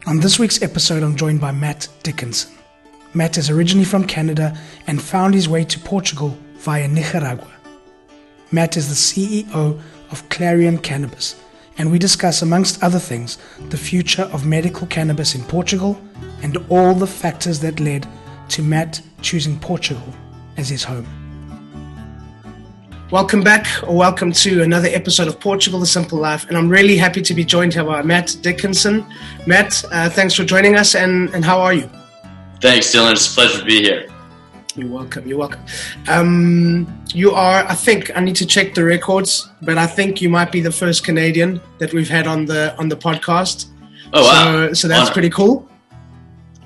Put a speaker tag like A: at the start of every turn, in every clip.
A: On this week's episode, I'm joined by Matt Dickinson. Matt is originally from Canada and found his way to Portugal via Nicaragua. Matt is the CEO of Clarion Cannabis, and we discuss, amongst other things, the future of medical cannabis in Portugal and all the factors that led to Matt choosing Portugal as his home. Welcome back, or welcome to another episode of Portugal, The Simple Life, and I'm really happy to be joined here by Matt Dickinson. Matt, thanks for joining us, and how are you?
B: Thanks, Dylan. It's a pleasure to be here.
A: You're welcome. You are, I think, I need to check the records, but I think you might be the first Canadian that we've had on the podcast.
B: Oh, wow.
A: So that's pretty cool.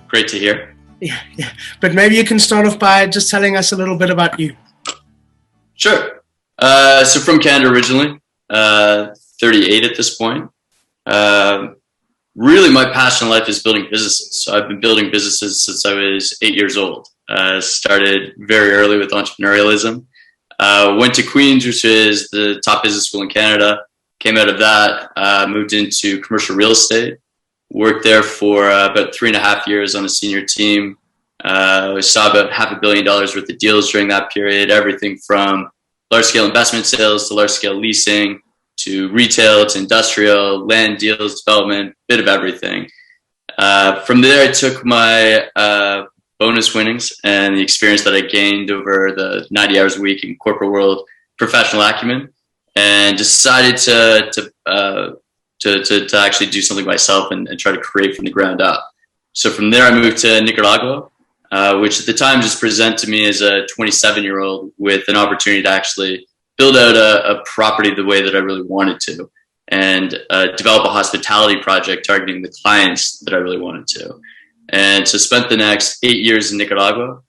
B: Great to hear.
A: Yeah. But maybe you can start off by just telling us a little bit about you.
B: Sure. So from Canada originally, 38 at this point. Really, my passion in life is building businesses. So I've been building businesses since I was 8 years old. Started very early with entrepreneurialism. Went to Queen's, which is the top business school in Canada. Came out of that, moved into commercial real estate. Worked there for about 3.5 years on a senior team. We saw about $500 million worth of deals during that period. Everything from large-scale investment sales to large-scale leasing to retail to industrial, land deals, development, bit of everything. From there, I took my bonus winnings and the experience that I gained over the 90 hours a week in corporate world, professional acumen, and decided to actually do something myself and try to create from the ground up. So from there, I moved to Nicaragua, which at the time just presented to me as a 27-year-old with an opportunity to actually build out a property the way that I really wanted to, and develop a hospitality project targeting the clients that I really wanted to. And so spent the next 8 years in Nicaragua.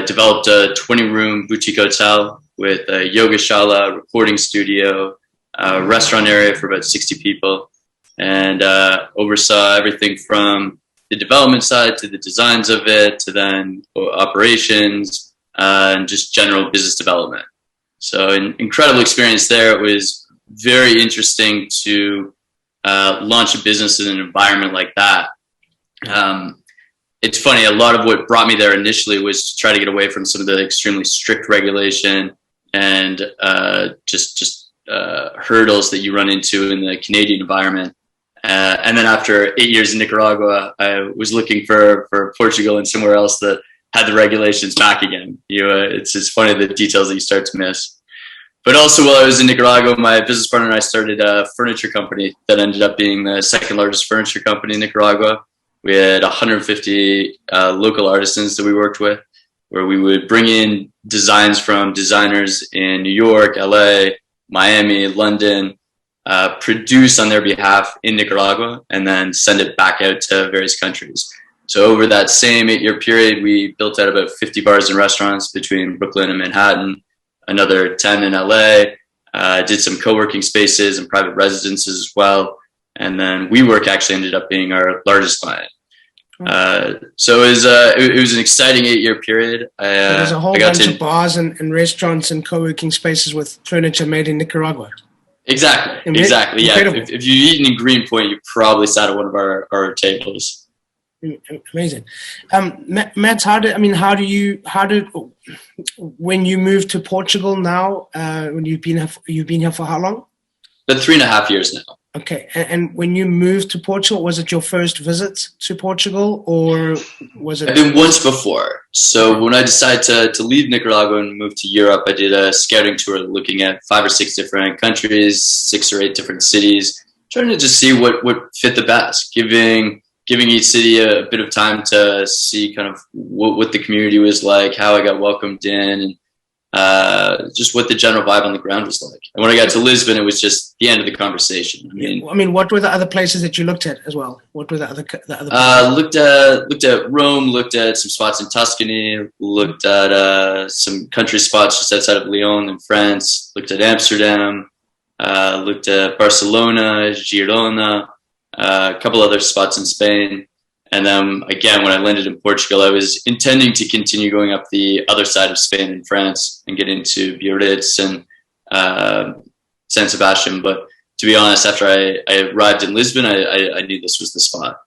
B: Developed a 20-room boutique hotel with a yoga shala, recording studio, restaurant area for about 60 people, and oversaw everything from the development side to the designs of it, to then operations, and just general business development. So an incredible experience there. It was very interesting to launch a business in an environment like that. It's funny, a lot of what brought me there initially was to try to get away from some of the extremely strict regulation and just hurdles that you run into in the Canadian environment. And then after 8 years in Nicaragua, I was looking for Portugal and somewhere else that had the regulations back again. It's just funny the details that you start to miss. But also while I was in Nicaragua, my business partner and I started a furniture company that ended up being the second largest furniture company in Nicaragua. We had 150 local artisans that we worked with, where we would bring in designs from designers in New York, LA, Miami, London, produce on their behalf in Nicaragua, and then send it back out to various countries. So over that same 8-year period, we built out about 50 bars and restaurants between Brooklyn and Manhattan, another 10 in LA, did some co-working spaces and private residences as well. And then WeWork actually ended up being our largest client. So it was an exciting 8-year period.
A: There's a whole bunch of bars and restaurants and co-working spaces with furniture made in Nicaragua.
B: Exactly. Yeah. If you've eaten in Greenpoint, you probably sat at one of our tables.
A: Amazing. Matt, when you moved to Portugal now, when you've been here for how long?
B: About 3.5 years now.
A: Okay. And when you moved to Portugal, was it your first visit to Portugal, or was it?
B: I've been once before. So when I decided to leave Nicaragua and move to Europe, I did a scouting tour looking at 5 or 6 different countries, 6 or 8 different cities, trying to just see what fit the best, giving each city a bit of time to see kind of what the community was like, how I got welcomed in, and just what the general vibe on the ground was like. And when I got to Lisbon, it was just the end of the conversation.
A: I mean, what were the other places that you looked at as well? What were the other places?
B: Looked at Rome, looked at some spots in Tuscany, looked at some country spots just outside of Lyon in France, looked at Amsterdam, looked at Barcelona, Girona, a couple other spots in Spain. And then again, when I landed in Portugal, I was intending to continue going up the other side of Spain and France and get into Biarritz and San Sebastian. But to be honest, after I arrived in Lisbon, I knew this was the spot.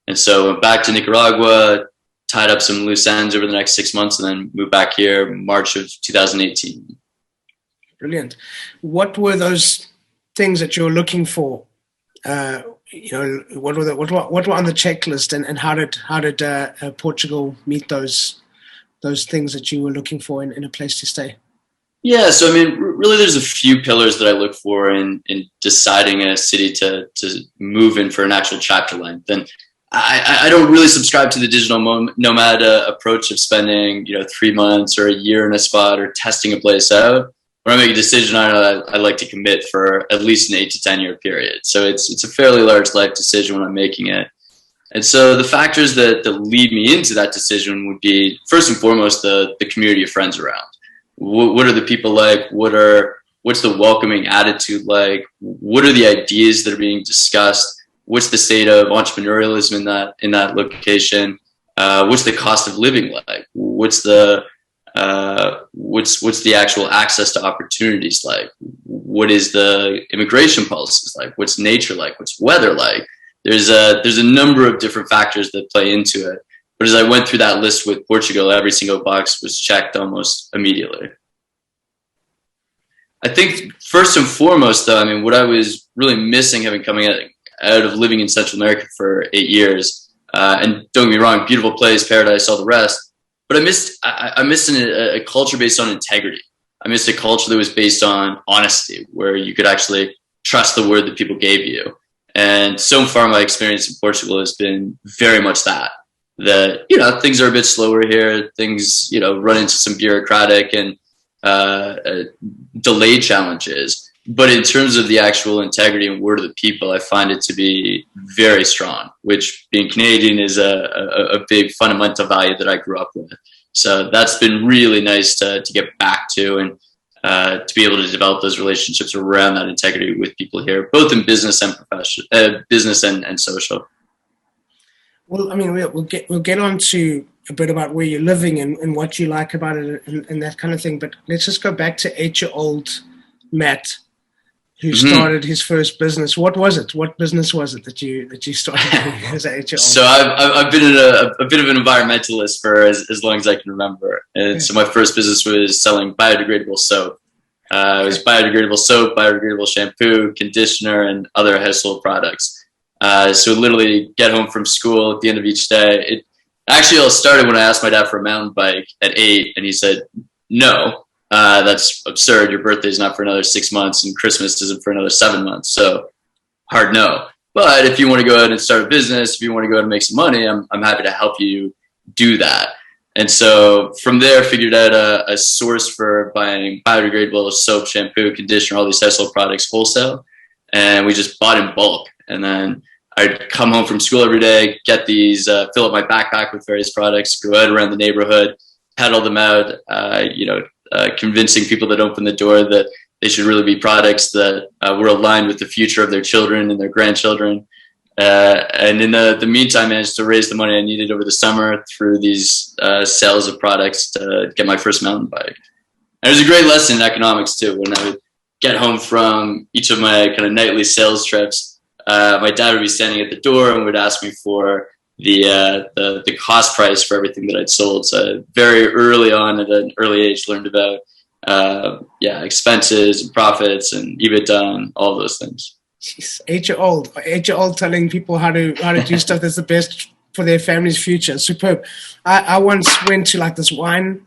B: And so went back to Nicaragua, tied up some loose ends over the next 6 months, and then moved back here March of 2018.
A: Brilliant. What were those things that you were looking for? What were on the checklist, and how did Portugal meet those things that you were looking for in a place to stay?
B: Yeah, so I mean, really, there's a few pillars that I look for in deciding a city to move in for an actual chapter length. And I don't really subscribe to the digital nomad approach of spending 3 months or a year in a spot or testing a place out. When I make a decision on it, I like to commit for at least an 8 to 10 year period. So it's a fairly large life decision when I'm making it. And so the factors that lead me into that decision would be, first and foremost, the community of friends around. What are the people like? What's the welcoming attitude like? What are the ideas that are being discussed? What's the state of entrepreneurialism in that location? What's the cost of living like? What's the actual access to opportunities like? What is the immigration policies like? What's nature like? What's weather like? There's a number of different factors that play into it. But as I went through that list with Portugal, every single box was checked almost immediately. I think first and foremost, though, I mean, what I was really missing having coming out of living in Central America for 8 years, and don't get me wrong, beautiful place, paradise, all the rest, but I missed a culture based on integrity. I missed a culture that was based on honesty, where you could actually trust the word that people gave you. And so far, my experience in Portugal has been very much that things are a bit slower here. Things, run into some bureaucratic and delay challenges. But in terms of the actual integrity and word of the people, I find it to be very strong, which, being Canadian, is a big fundamental value that I grew up with. So that's been really nice to get back to, and to be able to develop those relationships around that integrity with people here, both in business and business and social.
A: Well, I mean, we'll get on to a bit about where you're living and what you like about it and that kind of thing. But let's just go back to 8-year-old Matt, who started his first business. What was it? What business was it that you started doing as an 8-year-old?
B: So I've been a bit of an environmentalist for as long as I can remember. And so my first business was selling biodegradable soap. It was biodegradable soap, biodegradable shampoo, conditioner, and other household products. So literally get home from school at the end of each day. It actually all started when I asked my dad for a mountain bike at 8, and he said, "No, that's absurd. Your birthday's not for another 6 months, and Christmas isn't for another 7 months. So hard no. But if you want to go ahead and start a business, if you want to go ahead and make some money, I'm happy to help you do that." And so from there, figured out a source for buying biodegradable soap, shampoo, conditioner, all these household products wholesale, and we just bought in bulk. And then I'd come home from school every day, get these, fill up my backpack with various products, go out around the neighborhood, peddle them out, convincing people that open the door that they should really be products that were aligned with the future of their children and their grandchildren. And in the meantime, I managed to raise the money I needed over the summer through these sales of products to get my first mountain bike. And it was a great lesson in economics too. When I would get home from each of my kind of nightly sales trips, my dad would be standing at the door and would ask me for the cost price for everything that I'd sold. So very early on, at an early age, learned about expenses and profits and EBITDA and all those things.
A: Jeez, 8-year-old telling people how to do stuff that's the best for their family's future. Superb. I once went to like this wine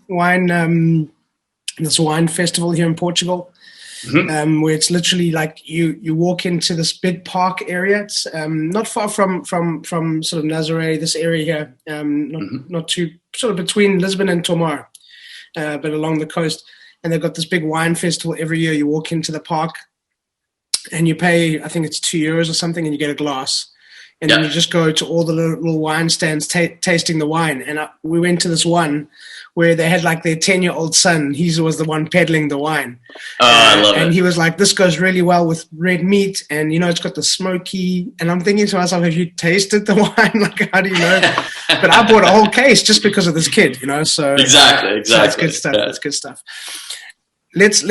A: festival here in Portugal. Where it's literally like you walk into this big park area. It's not far from sort of Nazaré, this area here, not too sort of between Lisbon and Tomar, but along the coast. And they've got this big wine festival every year. You walk into the park and you pay, I think it's €2 or something, and you get a glass. And then you just go to all the little wine stands tasting the wine. And we went to this one where they had like their 10-year-old son. He was the one peddling the wine.
B: I love it.
A: And he was like, "This goes really well with red meat. And, it's got the smoky." And I'm thinking to myself, have you tasted the wine? Like, how do you know? But I bought a whole case just because of this kid, So
B: Exactly.
A: So it's good stuff. It's good stuff. Let's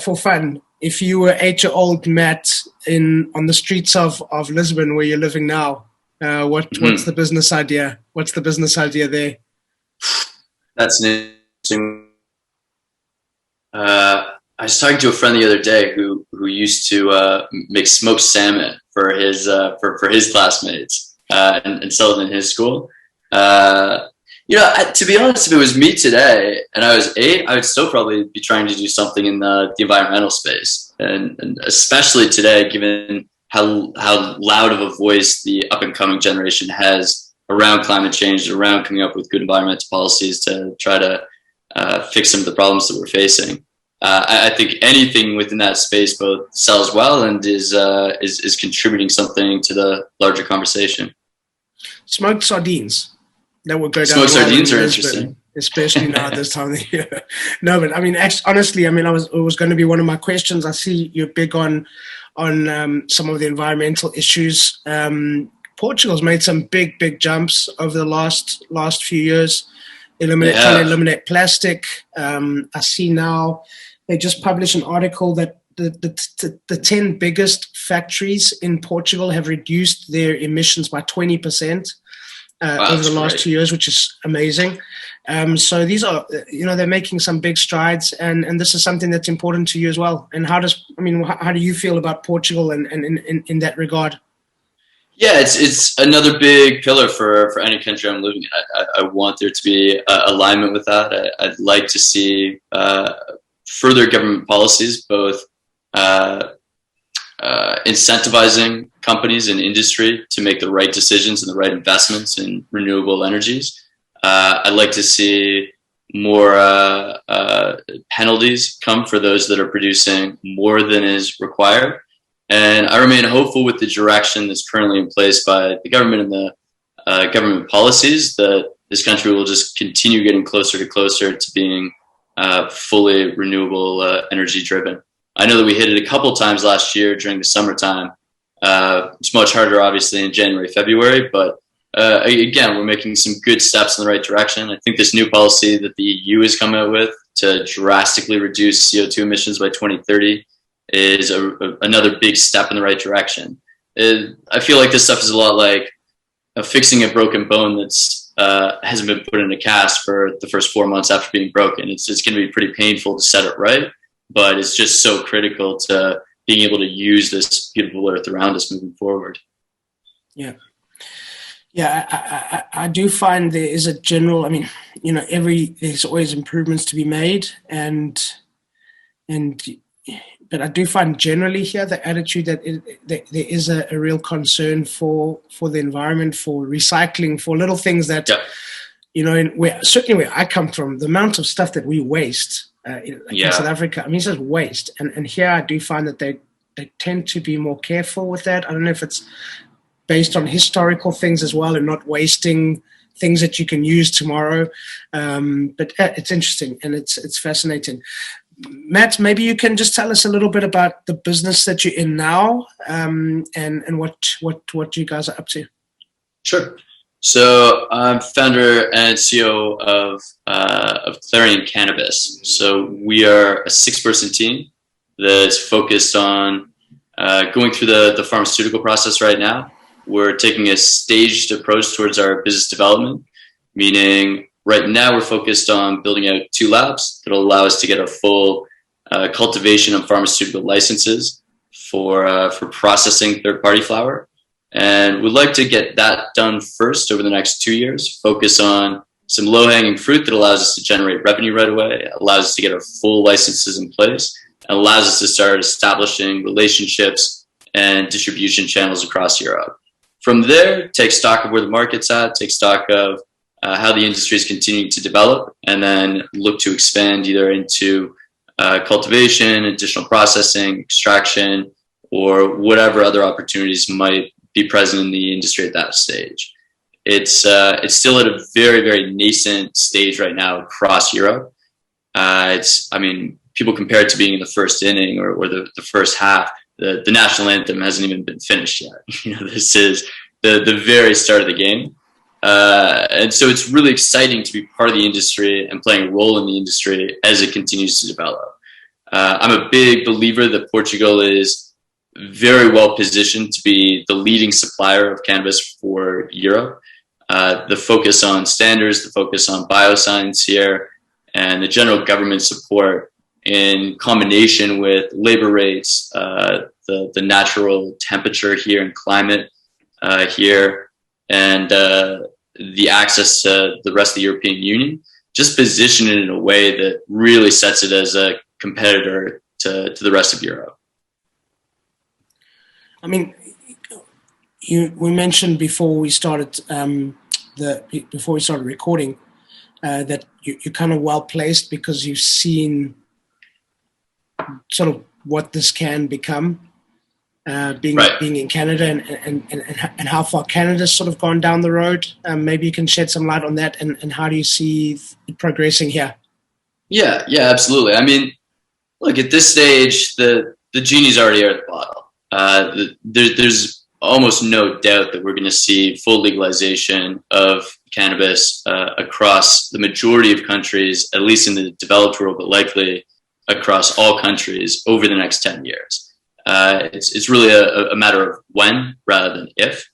A: for fun, if you were 8-year-old Matt on the streets of Lisbon where you're living now,
C: What's the business idea? What's the business idea there?
B: That's an interesting. I was talking to a friend the other day who used to make smoked salmon for his classmates and sell it in his school. To be honest, if it was me today and I was 8, I would still probably be trying to do something in the environmental space, and especially today, given how loud of a voice the up and coming generation has around climate change, around coming up with good environmental policies to try to fix some of the problems that we're facing. I think anything within that space both sells well and is contributing something to the larger conversation.
C: Smoked sardines. That would go down.
B: Smoked sardines are interesting,
C: especially now at this time of the year. No, but I mean, honestly, I mean, it was going to be one of my questions. I see you're big on some of the environmental issues. Portugal's made some big jumps over the last few years. Trying to eliminate plastic. I see now they just published an article that the 10 biggest factories in Portugal have reduced their emissions by 20%. Over the last 2 years, which is amazing. So these are, they're making some big strides, and this is something that's important to you as well. And how do you feel about Portugal and in that regard?
B: Yeah, it's another big pillar for any country I'm living in. I want there to be alignment with that. I'd like to see further government policies, both incentivizing companies and industry to make the right decisions and the right investments in renewable energies. I'd like to see more penalties come for those that are producing more than is required. And I remain hopeful with the direction that's currently in place by the government and the government policies that this country will just continue getting closer to being fully renewable energy driven. I know that we hit it a couple times last year during the summertime. It's much harder, obviously, in January, February, but again, we're making some good steps in the right direction. I think this new policy that the EU has come out with to drastically reduce CO2 emissions by 2030 is another big step in the right direction. I feel like this stuff is a lot like fixing a broken bone that's hasn't been put in a cast for the first 4 months after being broken. It's going to be pretty painful to set it right, but it's just so critical to being able to use this beautiful earth around us moving forward.
C: Yeah. Yeah, I do find there is a general, there's always improvements to be made, but I do find generally here the attitude that there is a real concern for the environment, for recycling, for little things that, certainly where I come from, the amount of stuff that we waste in South Africa, it's just waste. And here I do find that they tend to be more careful with that. I don't know if it's based on historical things as well and not wasting things that you can use tomorrow. But it's interesting and it's fascinating. Matt, maybe you can just tell us a little bit about the business that you're in now and what you guys are up to.
B: Sure. So I'm founder and CEO of Clarion Cannabis. So we are a 6-person team that's focused on going through the pharmaceutical process right now. We're taking a staged approach towards our business development, meaning right now we're focused on building out 2 labs that'll allow us to get our full cultivation of pharmaceutical licenses for processing third-party flower. And we'd like to get that done first over the next 2 years, focus on some low-hanging fruit that allows us to generate revenue right away, allows us to get our full licenses in place, and allows us to start establishing relationships and distribution channels across Europe. From there, take stock of where the market's at, take stock of how the industry is continuing to develop, and then look to expand either into cultivation, additional processing, extraction, or whatever other opportunities might be present in the industry at that stage. It's still at a very, very nascent stage right now across Europe. People compare it to being in the first inning or the first half. The national anthem hasn't even been finished yet. This is the very start of the game. And so it's really exciting to be part of the industry and playing a role in the industry as it continues to develop. I'm a big believer that Portugal is very well positioned to be the leading supplier of cannabis for Europe. The focus on standards, the focus on bioscience here, and the general government support in combination with labor rates, the natural temperature here and climate here, and the access to the rest of the European Union, just position it in a way that really sets it as a competitor to the rest of Europe.
C: I mean, we mentioned before we started recording that you're kind of well placed because you've seen sort of what this can become, being in Canada and how far Canada's sort of gone down the road. Maybe you can shed some light on that, and how do you see it progressing here?
B: Yeah, absolutely. I mean, look, at this stage, the genie's already out of the bottle. There's almost no doubt that we're going to see full legalization of cannabis across the majority of countries, at least in the developed world, but likely across all countries over the next 10 years. It's really a matter of when rather than if.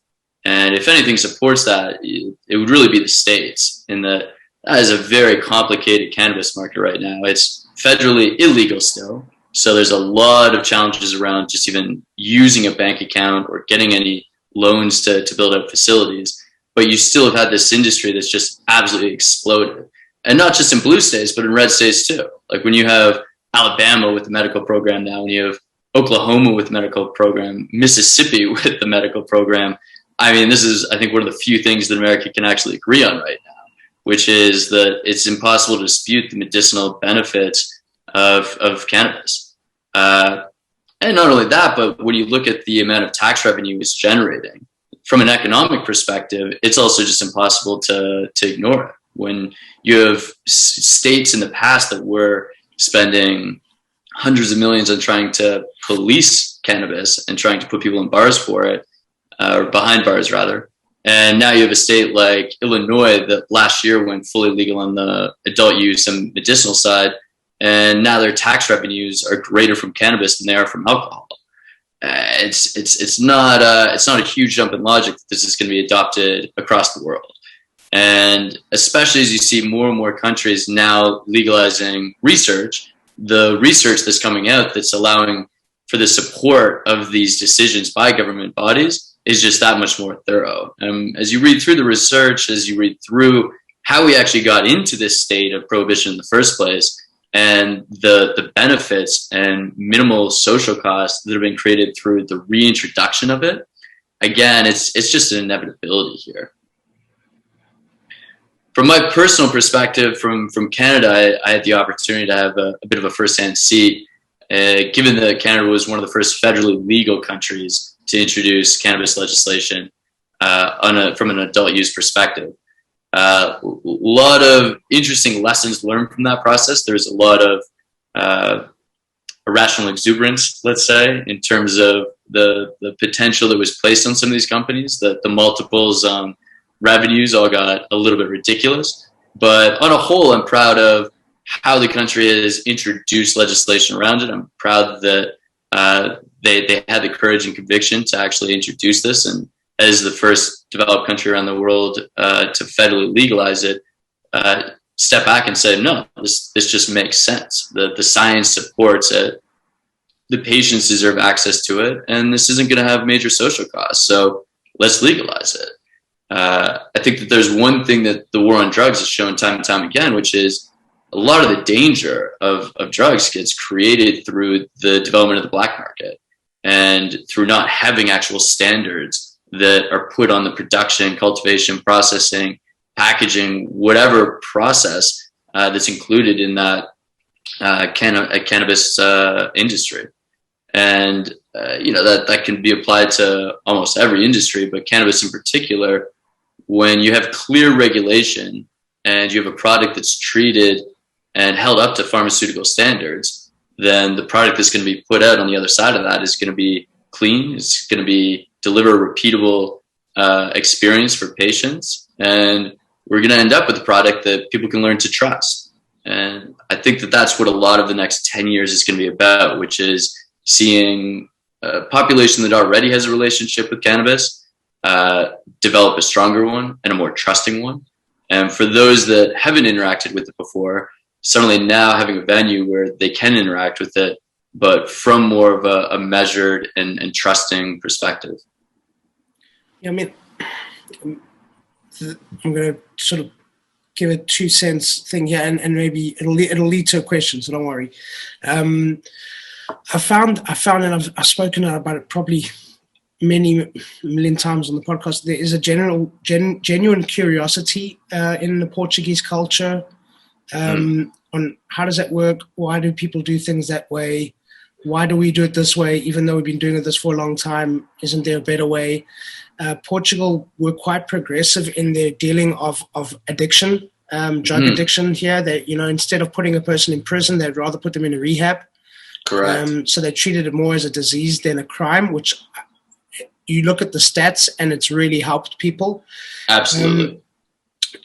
B: And if anything supports that, it would really be the states, in that is a very complicated cannabis market right now. It's federally illegal still. So there's a lot of challenges around just even using a bank account or getting any loans to build up facilities. But you still have had this industry that's just absolutely exploded. And not just in blue states, but in red states too. Like when you have Alabama with the medical program now, and you have Oklahoma with the medical program, Mississippi with the medical program. I mean, this is, I think, one of the few things that America can actually agree on right now, which is that it's impossible to dispute the medicinal benefits of cannabis. And not only that, but when you look at the amount of tax revenue it's generating, from an economic perspective, it's also just impossible to ignore it. When you have states in the past that were spending hundreds of millions on trying to police cannabis and trying to put people in bars for it, or behind bars rather. And now you have a state like Illinois that last year went fully legal on the adult use and medicinal side. And now their tax revenues are greater from cannabis than they are from alcohol. It's not a huge jump in logic that this is going to be adopted across the world. And especially as you see more and more countries now legalizing research, the research that's coming out that's allowing for the support of these decisions by government bodies is just that much more thorough. As you read through the research, as you read through how we actually got into this state of prohibition in the first place, and the benefits and minimal social costs that have been created through the reintroduction of it, again, it's just an inevitability here. From my personal perspective, from Canada, I had the opportunity to have a bit of a first-hand seat, given that Canada was one of the first federally legal countries to introduce cannabis legislation from an adult use perspective. A lot of interesting lessons learned from that process. There's a lot of irrational exuberance, let's say, in terms of the potential that was placed on some of these companies, the multiples on revenues all got a little bit ridiculous. But on a whole, I'm proud of how the country has introduced legislation around it. I'm proud that they had the courage and conviction to actually introduce this, and as the first developed country around the world to federally legalize it, step back and say, no, this just makes sense. The science supports it. The patients deserve access to it, and this isn't going to have major social costs. So let's legalize it. I think that there's one thing that the war on drugs has shown time and time again, which is a lot of the danger of drugs gets created through the development of the black market and through not having actual standards that are put on the production, cultivation, processing, packaging, whatever process that's included in that cannabis industry. And, that can be applied to almost every industry, but cannabis in particular. When you have clear regulation and you have a product that's treated and held up to pharmaceutical standards, then the product that's going to be put out on the other side of that is going to be clean. It's going to deliver a repeatable experience for patients. And we're going to end up with a product that people can learn to trust. And I think that that's what a lot of the next 10 years is going to be about, which is seeing population that already has a relationship with cannabis develop a stronger one and a more trusting one. And for those that haven't interacted with it before, suddenly now having a venue where they can interact with it, but from more of a measured and trusting perspective.
C: Yeah, I mean, I'm going to sort of give a 2 cents thing here, and maybe it'll lead to a question, so don't worry. I found, and I've spoken about it probably many million times on the podcast. There is a genuine curiosity in the Portuguese culture on how does that work? Why do people do things that way? Why do we do it this way? Even though we've been doing this for a long time, isn't there a better way? Portugal were quite progressive in their dealing of addiction, drug addiction here. That, instead of putting a person in prison, they'd rather put them in a rehab.
B: Correct.
C: So they treated it more as a disease than a crime, which you look at the stats and it's really helped people.
B: Absolutely.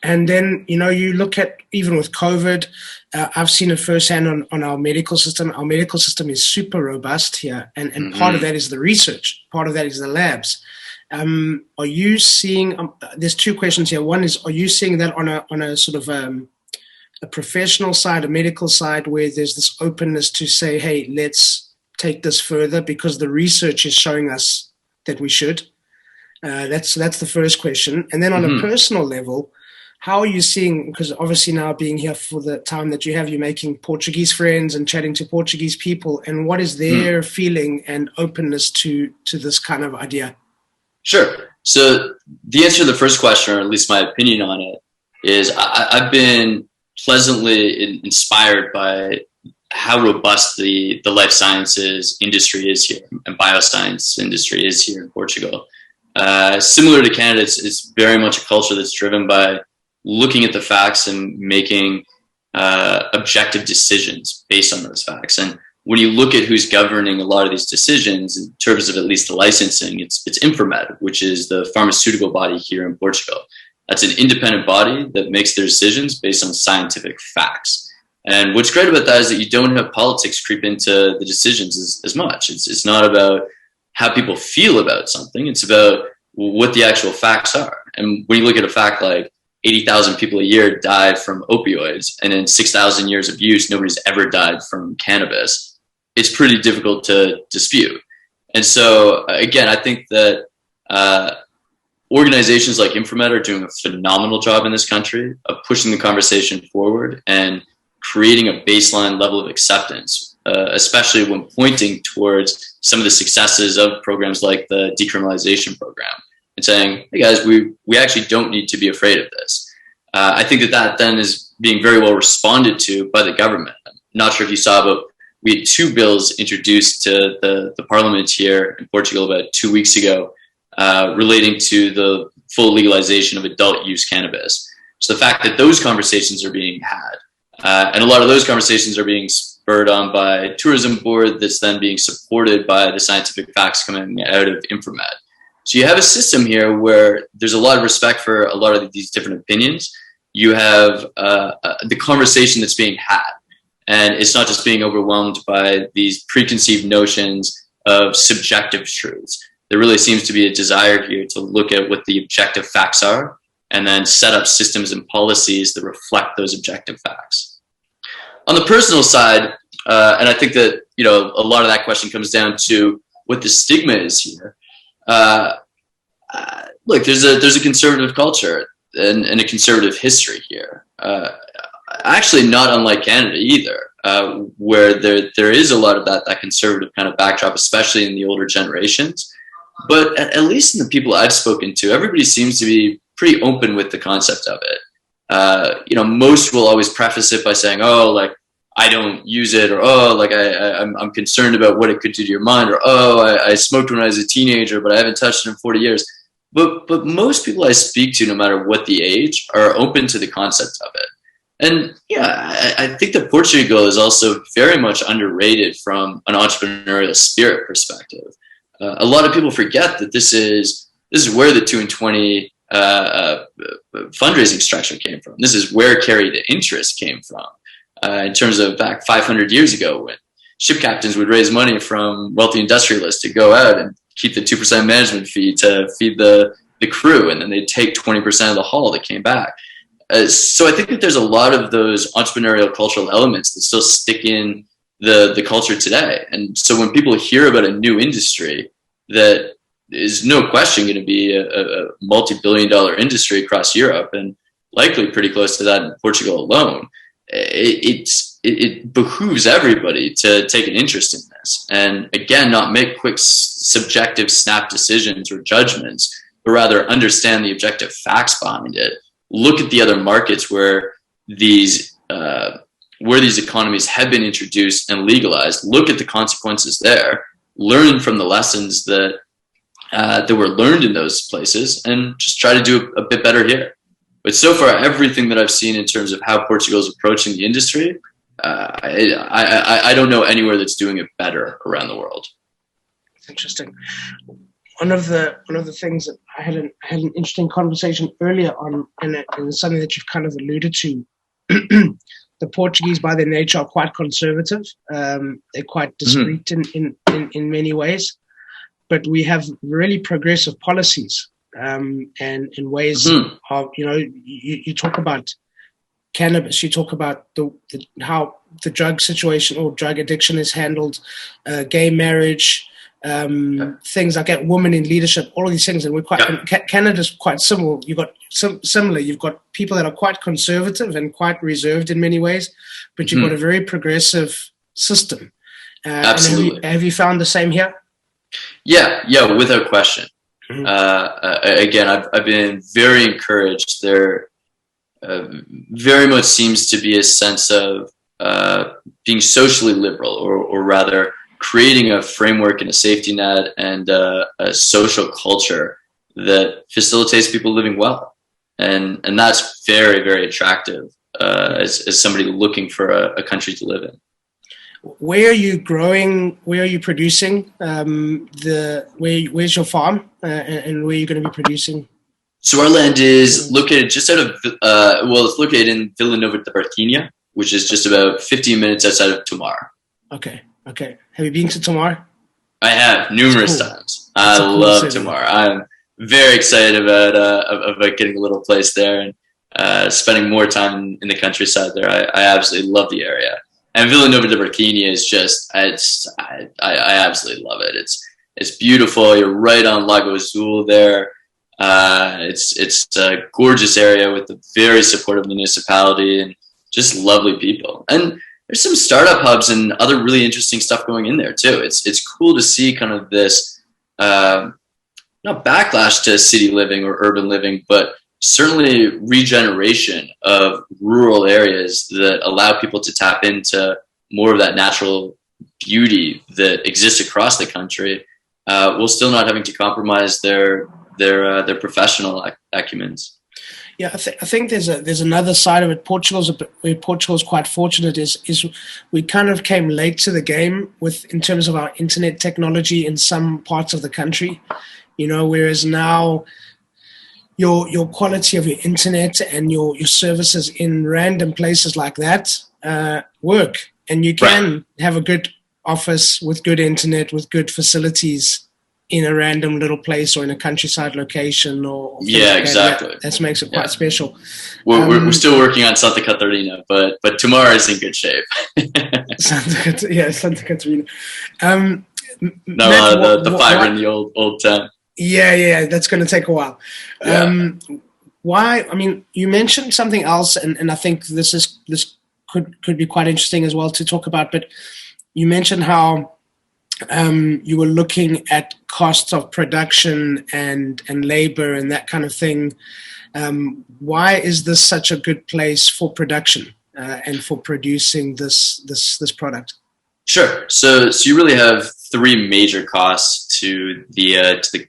C: And then, you look at, even with COVID, I've seen it firsthand on our medical system. Our medical system is super robust here. And part of that is the research. Part of that is the labs. Are you seeing, there's 2 questions here. One is, are you seeing that on a sort of a professional side, a medical side, where there's this openness to say, hey, let's take this further because the research is showing us that we should? That's the first question. And then on a personal level, how are you seeing, because obviously now being here for the time that you have, you're making Portuguese friends and chatting to Portuguese people, and what is their feeling and openness to this kind of idea?
B: Sure. So the answer to the first question, or at least my opinion on it, is I've been pleasantly inspired by how robust the life sciences industry is here and bioscience industry is here in Portugal. Similar to Canada, it's very much a culture that's driven by looking at the facts and making objective decisions based on those facts. And when you look at who's governing a lot of these decisions in terms of at least the licensing, it's Infarmed, which is the pharmaceutical body here in Portugal. That's an independent body that makes their decisions based on scientific facts. And what's great about that is that you don't have politics creep into the decisions as much. It's not about how people feel about something. It's about what the actual facts are. And when you look at a fact like 80,000 people a year die from opioids, and in 6,000 years of use, nobody's ever died from cannabis, it's pretty difficult to dispute. And so, again, I think that organizations like Infarmed are doing a phenomenal job in this country of pushing the conversation forward and creating a baseline level of acceptance, especially when pointing towards some of the successes of programs like the decriminalization program and saying, hey guys, we actually don't need to be afraid of this. I think that then is being very well responded to by the government. I'm not sure if you saw, but we had 2 bills introduced to the parliament here in Portugal about 2 weeks ago relating to the full legalization of adult use cannabis. So the fact that those conversations are being had, and a lot of those conversations are being spurred on by a tourism board that's then being supported by the scientific facts coming out of Infarmed. So you have a system here where there's a lot of respect for a lot of these different opinions. You have the conversation that's being had, and it's not just being overwhelmed by these preconceived notions of subjective truths. There really seems to be a desire here to look at what the objective facts are and then set up systems and policies that reflect those objective facts. On the personal side, and I think that a lot of that question comes down to what the stigma is here. Look, there's a conservative culture and a conservative history here. Actually, not unlike Canada either, where there is a lot of that conservative kind of backdrop, especially in the older generations. But at least in the people I've spoken to, everybody seems to be pretty open with the concept of it. Most will always preface it by saying, "Oh, like I don't use it," or "Oh, like I'm concerned about what it could do to your mind," or "Oh, I smoked when I was a teenager, but I haven't touched it in 40 years." But most people I speak to, no matter what the age, are open to the concept of it. And yeah, I think that Portugal is also very much underrated from an entrepreneurial spirit perspective. A lot of people forget that this is where the 2 and 20 fundraising structure came from. This is where carried interest came from in terms of back 500 years ago when ship captains would raise money from wealthy industrialists to go out and keep the 2% management fee to feed the crew, and then they'd take 20% of the haul that came back. So I think that there's a lot of those entrepreneurial cultural elements that still stick in the culture today. And so when people hear about a new industry that is no question going to be a multi-billion-dollar industry across Europe, and likely pretty close to that in Portugal alone, it behooves everybody to take an interest in this. And again, not make quick, subjective, snap decisions or judgments, but rather understand the objective facts behind it. Look at the other markets where these economies have been introduced and legalized. Look at the consequences there. Learn from the lessons that were learned in those places, and just try to do a bit better here. But so far, everything that I've seen in terms of how Portugal is approaching the industry, I don't know anywhere that's doing it better around the world.
C: It's interesting. One of the things that I had an interesting conversation earlier on, and it's something that you've kind of alluded to. The Portuguese, by their nature, are quite conservative. They're quite discreet in many ways, but we have really progressive policies. And in ways of, you talk about cannabis, you talk about how the drug situation or drug addiction is handled, gay marriage, things like that, women in leadership, all of these things. And Canada's quite similar. You've got similar. You've got people that are quite conservative and quite reserved in many ways, but you've got a very progressive system.
B: Absolutely.
C: Have you found the same here?
B: Yeah, without question. Again, I've been very encouraged. There very much seems to be a sense of being socially liberal, or rather creating a framework and a safety net and a social culture that facilitates people living well. And that's very, very attractive as somebody looking for a country to live in.
C: Where are you growing? Where are you producing? Where's your farm, and where are you going to be producing?
B: So our land is located just out of, it's located in Vila Nova de Barquinha, which is just about 15 minutes outside of Tomar.
C: Okay. Have you been to Tomar?
B: I have numerous times. I love Tomar. I'm very excited about getting a little place there and spending more time in the countryside there. I absolutely love the area. And Vila Nova de Barquinha is just, I absolutely love it. It's beautiful. You're right on Lago Azul there. It's a gorgeous area with a very supportive municipality and just lovely people. And there's some startup hubs and other really interesting stuff going in there too. It's cool to see kind of this, not backlash to city living or urban living, but certainly regeneration of rural areas that allow people to tap into more of that natural beauty that exists across the country, while still not having to compromise their professional acumens.
C: Yeah, I think there's another side of it. Where Portugal's quite fortunate is we kind of came late to the game in terms of our internet technology in some parts of the country, whereas now your quality of your internet and your services in random places like that work, and you can have a good office with good internet, with good facilities in a random little place or in a countryside location or
B: exactly.
C: That makes it quite special.
B: We're still working on Santa Catarina, but Tomar is in good shape.
C: Santa Catarina.
B: The fiber in the old town.
C: Yeah, that's going to take a while. Why? I mean, you mentioned something else, and I think this could be quite interesting as well to talk about. But you mentioned how you were looking at costs of production and labor and that kind of thing. Why is this such a good place for production and for producing this product?
B: Sure. So you really have three major costs to the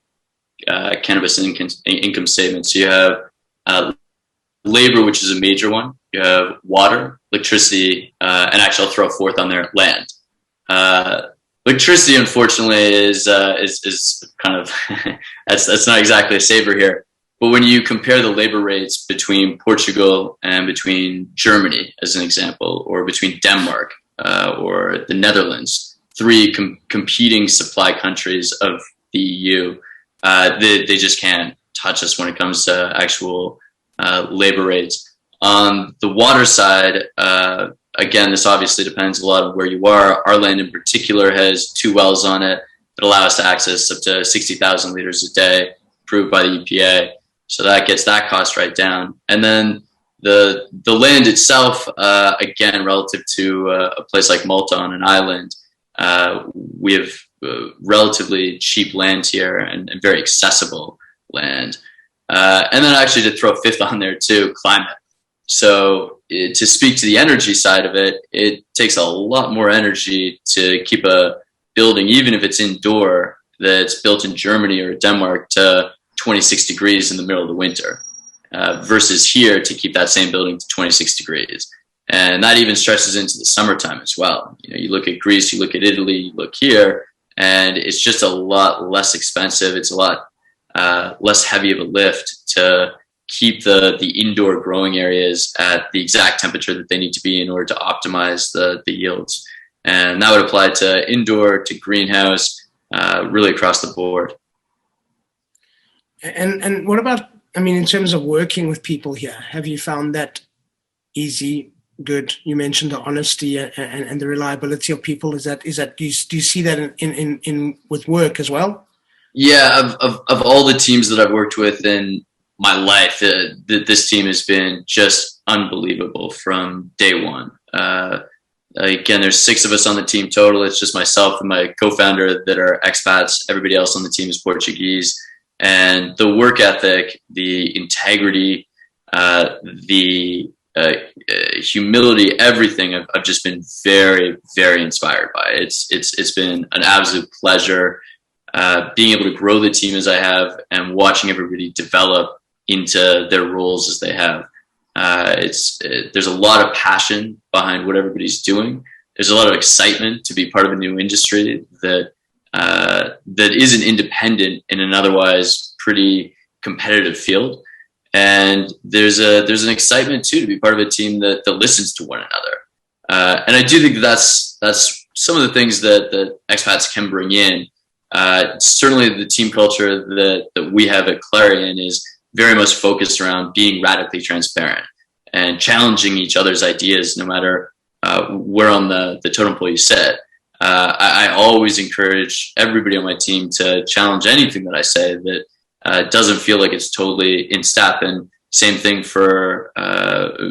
B: cannabis income statement. So you have labor, which is a major one. You have water, electricity, and actually I'll throw a fourth on there, land. Electricity, unfortunately, is kind of that's not exactly a saver here. But when you compare the labor rates between Portugal and between Germany, as an example, or between Denmark, or the Netherlands, three competing supply countries of the EU. They just can't touch us when it comes to actual labor rates. On the water side, again, this obviously depends a lot on where you are. Our land in particular has 2 wells on it that allow us to access up to 60,000 liters a day, approved by the EPA. So that gets that cost right down. And then the land itself, again, relative to a place like Malta on an island, we have relatively cheap land here and very accessible land. And then actually to throw a fifth on there too, climate. So to speak to the energy side of it, it takes a lot more energy to keep a building, even if it's indoor, that's built in Germany or Denmark, to 26 degrees in the middle of the winter, versus here to keep that same building to 26 degrees. And that even stretches into the summertime as well. You know, you look at Greece, you look at Italy, you look here, and it's just a lot less expensive. It's a lot less heavy of a lift to keep the indoor growing areas at the exact temperature that they need to be in order to optimize the yields. And that would apply to indoor, to greenhouse, really across the board.
C: And what about, I mean, in terms of working with people here, have you found that easy, good? You mentioned the honesty and the reliability of people. Is that do you see that in with work as well?
B: Yeah, of all the teams that I've worked with in my life, this team has been just unbelievable from day one. Again, there's 6 of us on the team total. It's just myself and my co-founder that are expats. Everybody else on the team is Portuguese. And the work ethic, the integrity, the humility, everything I've just been very, very inspired by. It's been an absolute pleasure being able to grow the team as I have and watching everybody develop into their roles as they have. There's a lot of passion behind what everybody's doing. There's a lot of excitement to be part of a new industry that isn't independent in an otherwise pretty competitive field. And there's an excitement too to be part of a team that listens to one another. And I do think that's some of the things that expats can bring in. Certainly the team culture that we have at Clarion is very much focused around being radically transparent and challenging each other's ideas, no matter where on the totem pole you sit. I always encourage everybody on my team to challenge anything that I say that doesn't feel like it's totally in step, and same thing for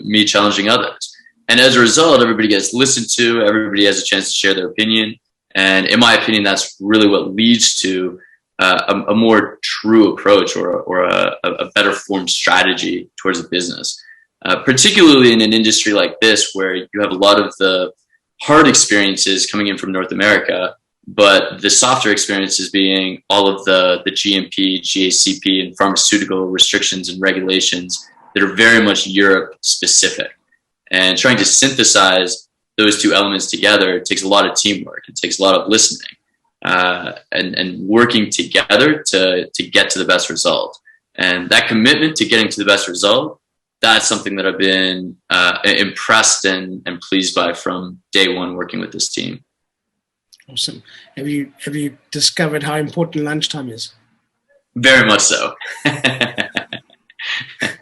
B: me challenging others. And as a result, everybody gets listened to, everybody has a chance to share their opinion. And in my opinion, that's really what leads to a more true approach or a better formed strategy towards a business, particularly in an industry like this, where you have a lot of the hard experiences coming in from North America, but the softer experiences being all of the GMP, GACP, and pharmaceutical restrictions and regulations that are very much Europe specific. And trying to synthesize those two elements together takes a lot of teamwork. It takes a lot of listening. And working together to get to the best result. And that commitment to getting to the best result, that's something that I've been impressed and pleased by from day one working with this team.
C: Awesome. Have you discovered how important lunchtime is?
B: Very much so.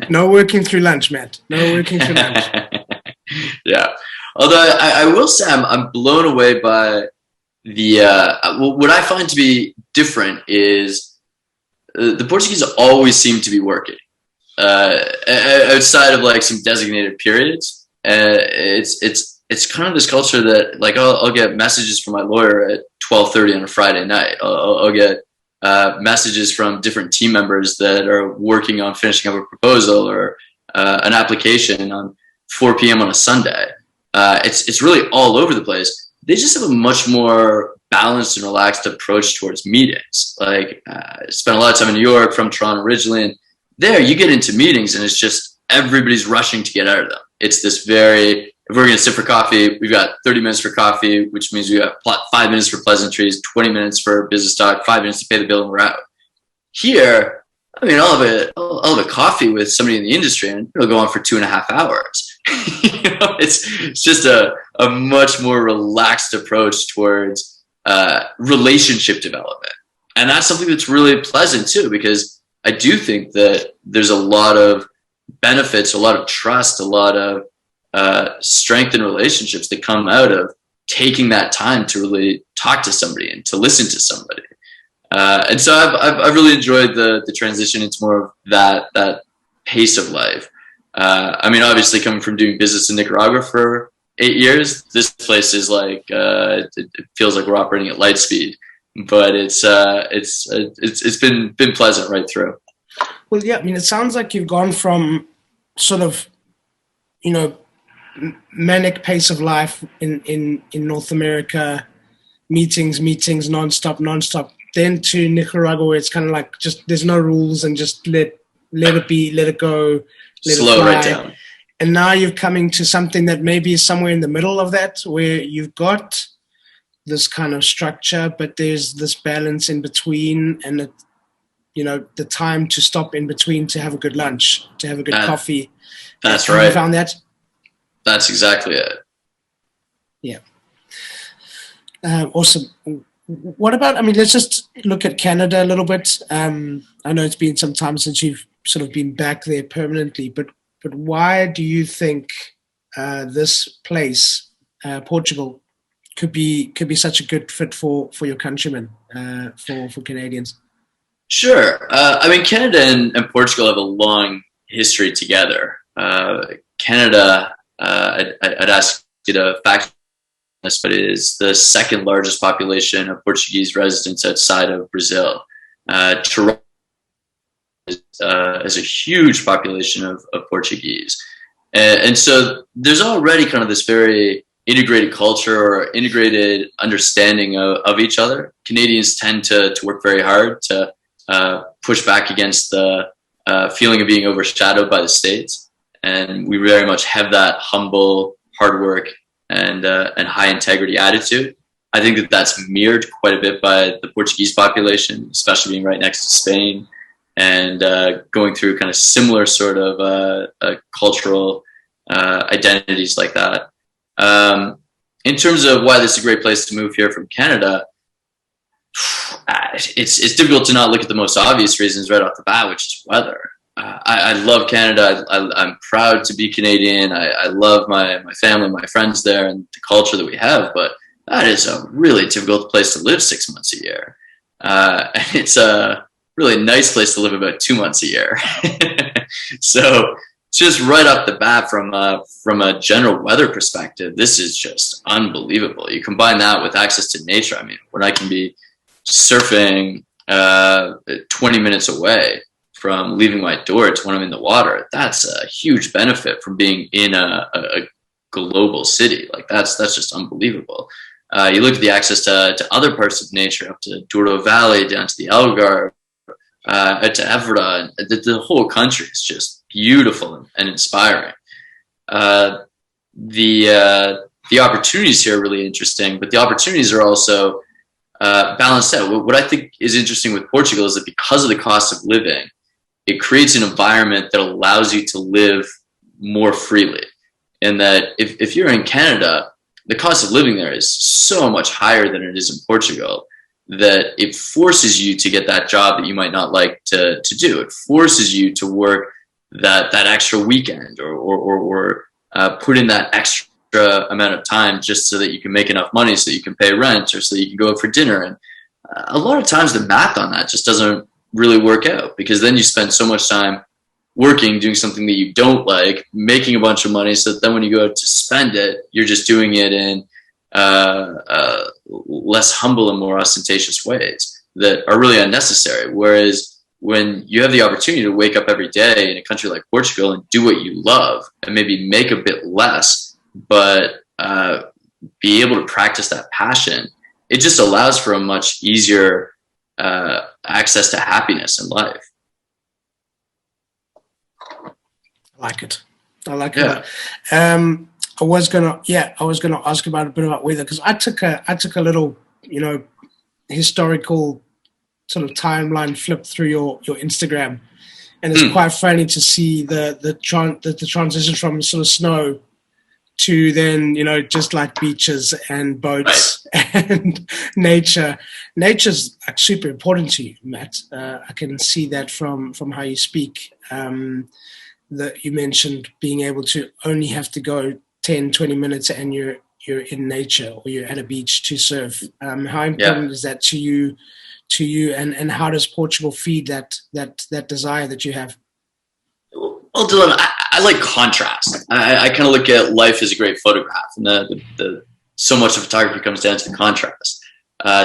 C: No working through lunch, Matt. No working through lunch.
B: Yeah. Although I will say I'm blown away by what I find to be different is the Portuguese always seem to be working outside of like some designated periods. It's kind of this culture that like I'll get messages from my lawyer at 12:30 on a Friday night. I'll get messages from different team members that are working on finishing up a proposal or an application on 4 p.m. on a Sunday. It's really all over the place. They just have a much more balanced and relaxed approach towards meetings. Like, I spent a lot of time in New York, from Toronto originally, and there you get into meetings and it's just everybody's rushing to get out of them. It's this if we're going to sit for coffee, we've got 30 minutes for coffee, which means we got 5 minutes for pleasantries, 20 minutes for business talk, 5 minutes to pay the bill, and we're out. Here, I mean, I'll have a coffee with somebody in the industry and it'll go on for 2.5 hours. You know, it's just a a much more relaxed approach towards relationship development. And that's something that's really pleasant too, because I do think that there's a lot of benefits, a lot of trust, a lot of strength in relationships that come out of taking that time to really talk to somebody and to listen to somebody. And so I've really enjoyed the transition into more of that pace of life. I mean, obviously coming from doing business in Nicaragua for 8 years, this place is like, it feels like we're operating at light speed, but it's been pleasant right through.
C: Well, yeah, I mean, it sounds like you've gone from sort of, manic pace of life in North America, meetings, nonstop, then to Nicaragua, where it's kind of like just there's no rules and just let it be, let it go,
B: slow right down.
C: And now you're coming to something that maybe is somewhere in the middle of that, where you've got this kind of structure, but there's this balance in between, and the time to stop in between to have a good lunch, to have a good coffee.
B: That's
C: right. You found that?
B: That's exactly it.
C: Yeah. Awesome. What about, I mean, let's just look at Canada a little bit. I know it's been some time since you've sort of been back there permanently, but why do you think this place, Portugal, could be such a good fit for your countrymen, for Canadians?
B: Sure. I mean, Canada and Portugal have a long history together. Canada, I'd ask you to fact this, but it is the second largest population of Portuguese residents outside of Brazil. Toronto has a huge population of Portuguese. And so there's already kind of this very integrated culture or integrated understanding of each other. Canadians tend to work very hard to push back against the feeling of being overshadowed by the States. And we very much have that humble, hard work, and high integrity attitude. I think that that's mirrored quite a bit by the Portuguese population, especially being right next to Spain and going through kind of similar sort of cultural identities like that. In terms of why this is a great place to move here from Canada, it's difficult to not look at the most obvious reasons right off the bat, which is weather. I love Canada. I'm proud to be Canadian. I love my family, my friends there, and the culture that we have. But that is a really difficult place to live 6 months a year. And it's a really nice place to live about 2 months a year. So just right off the bat, from a general weather perspective, this is just unbelievable. You combine that with access to nature. I mean, when I can be surfing 20 minutes away from leaving my door to when I'm in the water, that's a huge benefit from being in a global city. Like that's just unbelievable. You look at the access to other parts of nature, up to Douro Valley, down to the Algarve, to Évora, and the whole country is just beautiful and inspiring. The opportunities here are really interesting, but the opportunities are also balanced out. What I think is interesting with Portugal is that because of the cost of living, it creates an environment that allows you to live more freely. And that if you're in Canada, the cost of living there is so much higher than it is in Portugal, that it forces you to get that job that you might not like to do. It forces you to work that extra weekend or put in that extra amount of time just so that you can make enough money so that you can pay rent or so that you can go out for dinner. And a lot of times the math on that just doesn't really work out, because then you spend so much time working, doing something that you don't like, making a bunch of money, so that then when you go out to spend it, you're just doing it in less humble and more ostentatious ways that are really unnecessary. Whereas when you have the opportunity to wake up every day in a country like Portugal and do what you love and maybe make a bit less, but be able to practice that passion, it just allows for a much easier access to happiness in life.
C: I like it. I was gonna ask about a bit about weather, because I took a little historical sort of timeline flip through your Instagram, and it's quite funny to see the transition from sort of snow to then, just like beaches and boats and nature. Nature's like super important to you, Matt. I can see that from how you speak. That you mentioned being able to only have to go 10, 20 minutes and you're in nature or you're at a beach to surf. How important is that to you, and how does Portugal feed that desire that you have?
B: Well, Dylan, I like contrast. I kind of look at life as a great photograph, and the so much of photography comes down to the contrast.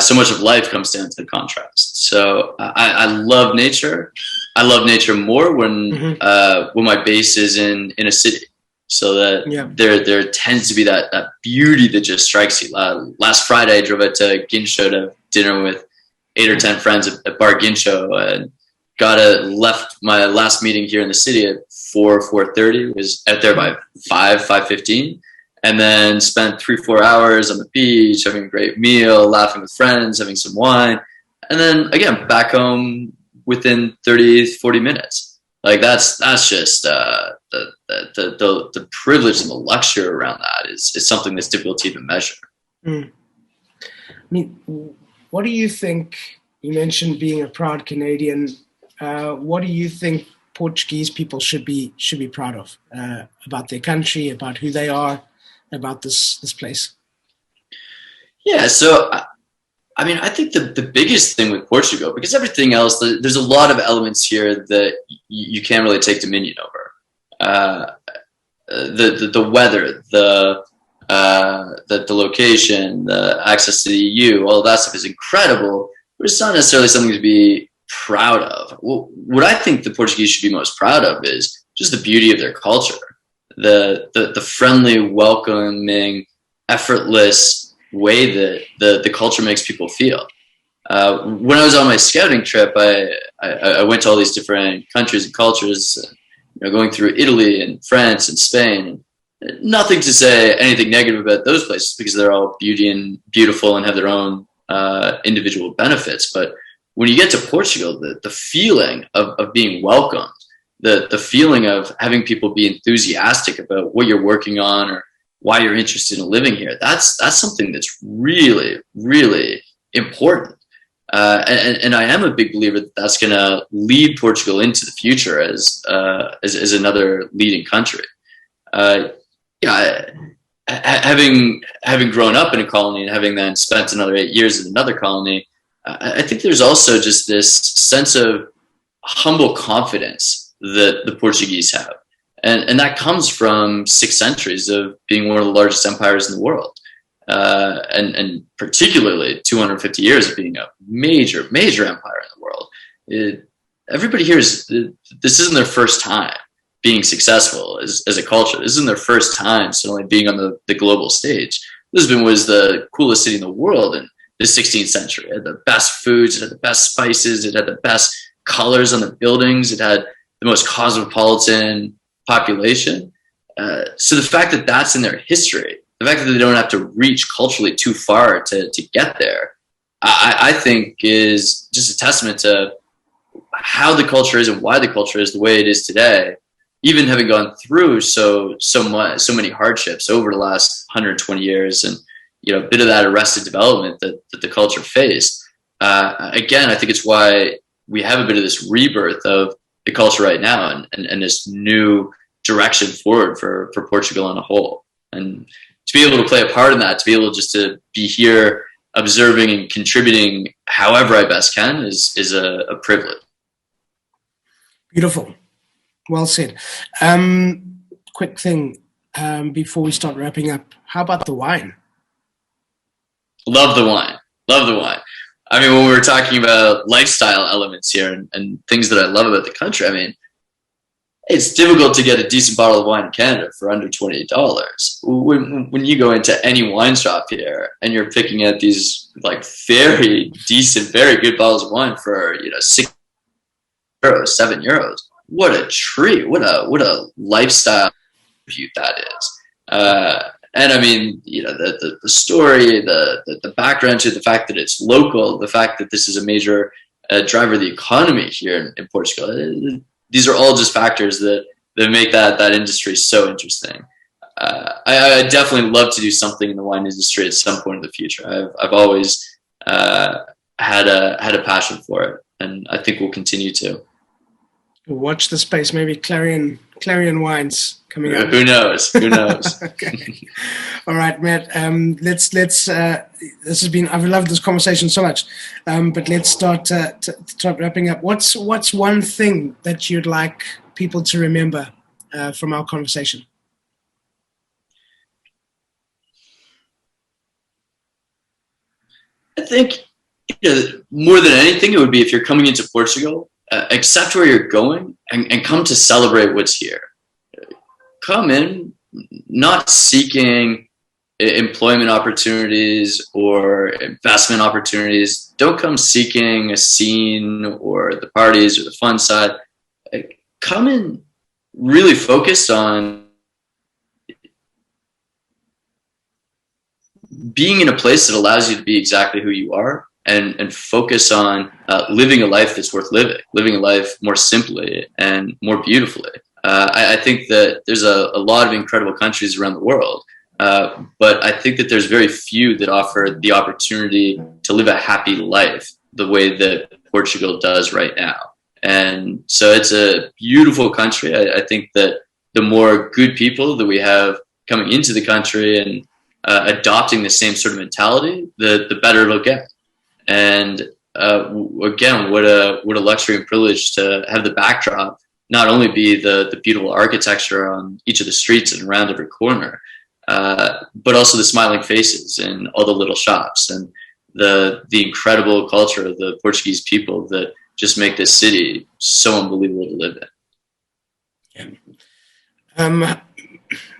B: So much of life comes down to the contrast. So I love nature. I love nature more when my base is in a city. So that there tends to be that beauty that just strikes you. Last Friday, I drove out to Guincho to dinner with 8 or 10 friends at Bar Guincho, and left my last meeting here in the city at 4:30. Was out there by 5:15, and then spent 3-4 hours on the beach, having a great meal, laughing with friends, having some wine, and then again back home within 30-40 minutes. Like that's just the privilege and the luxury around that is something that's difficult to even measure.
C: I mean, what do you think? You mentioned being a proud Canadian. What do you think Portuguese people should be proud of about their country, about who they are, about this place?
B: Yeah, so I mean, I think the biggest thing with Portugal, because everything else, there's a lot of elements here that you can't really take dominion over. The weather, the location, the access to the EU, all of that stuff is incredible, but it's not necessarily something to be proud of. Well, what I think the Portuguese should be most proud of is just the beauty of their culture, the friendly, welcoming, effortless way that the culture makes people feel. When I was on my scouting trip, I went to all these different countries and cultures, going through Italy and France and Spain. Nothing to say anything negative about those places because they're all beautiful and have their own individual benefits. But when you get to Portugal, the feeling of being welcomed, the feeling of having people be enthusiastic about what you're working on or why you're interested in living here, that's something that's really, really important. And I am a big believer that that's going to lead Portugal into the future as another leading country. Having grown up in a colony and having then spent another 8 years in another colony, I think there's also just this sense of humble confidence that the Portuguese have. And that comes from 6 centuries of being one of the largest empires in the world. And particularly 250 years of being a major empire in the world. Everybody here this isn't their first time being successful as a culture. This isn't their first time suddenly being on the global stage. Lisbon was the coolest city in the world in the 16th century. It had the best foods, it had the best spices, it had the best colors on the buildings, it had the most cosmopolitan population. So the fact that that's in their history, the fact that they don't have to reach culturally too far to get there, I think is just a testament to how the culture is and why the culture is the way it is today, even having gone through so many hardships over the last 120 years and a bit of that arrested development that the culture faced. Again, I think it's why we have a bit of this rebirth of the culture right now and this new direction forward for Portugal on a whole. And to be able to play a part in that, to be able just to be here observing and contributing however I best can is a privilege.
C: Beautiful. Well said. Quick thing before we start wrapping up. How about the wine?
B: Love the wine. I mean, when we were talking about lifestyle elements here and things that I love about the country, I mean, it's difficult to get a decent bottle of wine in Canada for under $28. When you go into any wine shop here and you're picking at these like very decent, very good bottles of wine for €6, €7, what a treat! What a lifestyle view that is. And I mean, the story, the background to the fact that it's local, the fact that this is a major driver of the economy here in Portugal. These are all just factors that make that industry so interesting. I definitely love to do something in the wine industry at some point in the future. I've always had a passion for it, and I think we'll continue to.
C: Watch the space. Maybe Clarion wines coming up.
B: Who knows? Who knows?
C: Okay. All right, Matt. Let's. This has been. I've loved this conversation so much. But let's start wrapping up. What's one thing that you'd like people to remember from our conversation?
B: I think more than anything, it would be if you're coming into Portugal, accept where you're going and come to celebrate what's here. Come in not seeking employment opportunities or investment opportunities. Don't come seeking a scene or the parties or the fun side. Come in really focused on being in a place that allows you to be exactly who you are, and focus on living a life that's worth living a life more simply and more beautifully. I think that there's a lot of incredible countries around the world, but I think that there's very few that offer the opportunity to live a happy life the way that Portugal does right now. And so it's a beautiful country. I think that the more good people that we have coming into the country and adopting the same sort of mentality, the better it'll get. And again, what a luxury and privilege to have the backdrop not only be the beautiful architecture on each of the streets and around every corner, but also the smiling faces in all the little shops and the incredible culture of the Portuguese people that just make this city so unbelievable to live in.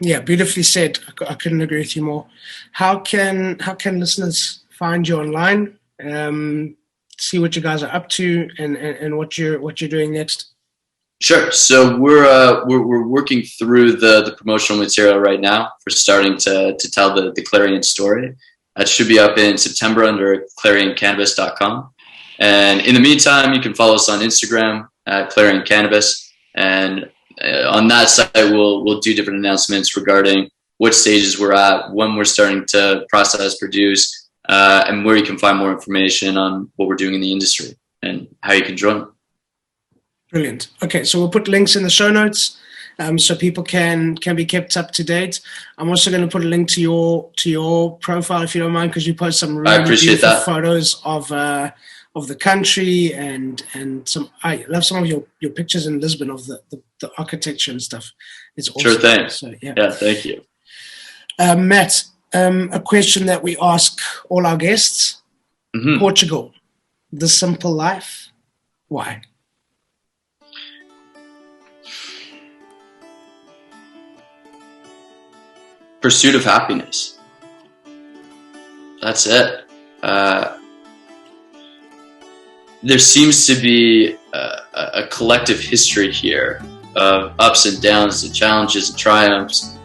C: Yeah, beautifully said. I couldn't agree with you more. How can listeners find you online? See what you guys are up to and what you're doing next.
B: Sure. So we're working through the promotional material right now. We're starting to tell the Clarion story. That should be up in September under clarioncannabis.com. And in the meantime, you can follow us on Instagram at Clarion Cannabis. And on that site, we'll do different announcements regarding what stages we're at, when we're starting to process, produce, and where you can find more information on what we're doing in the industry and how you can join.
C: Brilliant. Okay, so we'll put links in the show notes so people can be kept up to date. I'm also going to put a link to your profile if you don't mind, because you post some really beautiful photos of the country and some. I love some of your pictures in Lisbon of the architecture and stuff. It's awesome.
B: Sure thing.
C: So,
B: yeah, thank you.
C: Matt, a question that we ask all our guests. Mm-hmm. Portugal, the simple life. Why?
B: Pursuit of happiness. That's it. There seems to be a collective history here of ups and downs and challenges and triumphs,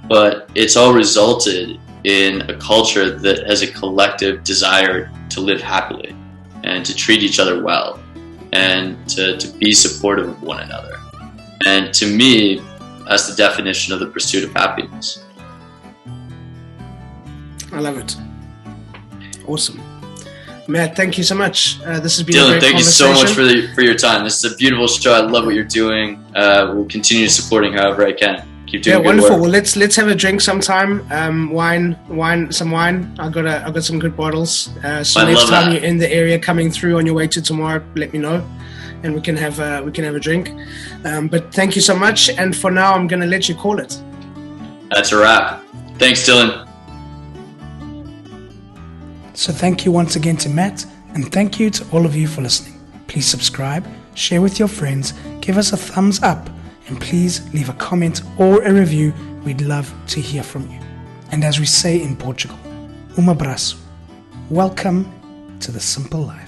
B: but it's all resulted in a culture that has a collective desire to live happily and to treat each other well and to be supportive of one another. And to me, that's the definition of the pursuit of happiness.
C: I love it. Awesome. Matt, thank you so much. This has been
B: Dylan,
C: a great
B: thank you so much
C: conversation.
B: for your time. This is a beautiful show. I love what you're doing. We'll continue supporting however I can. Keep doing good
C: wonderful.
B: work.
C: Well, let's have a drink sometime. Some wine. I got some good bottles. So next time you're in the area coming through on your way to tomorrow, let me know, and we can have a drink. But thank you so much. And for now, I'm gonna let you call it.
B: That's a wrap. Thanks, Dylan.
A: So thank you once again to Matt, and thank you to all of you for listening. Please subscribe, share with your friends, give us a thumbs up, and please leave a comment or a review. We'd love to hear from you. And as we say in Portugal, um abraço. Welcome to the simple life.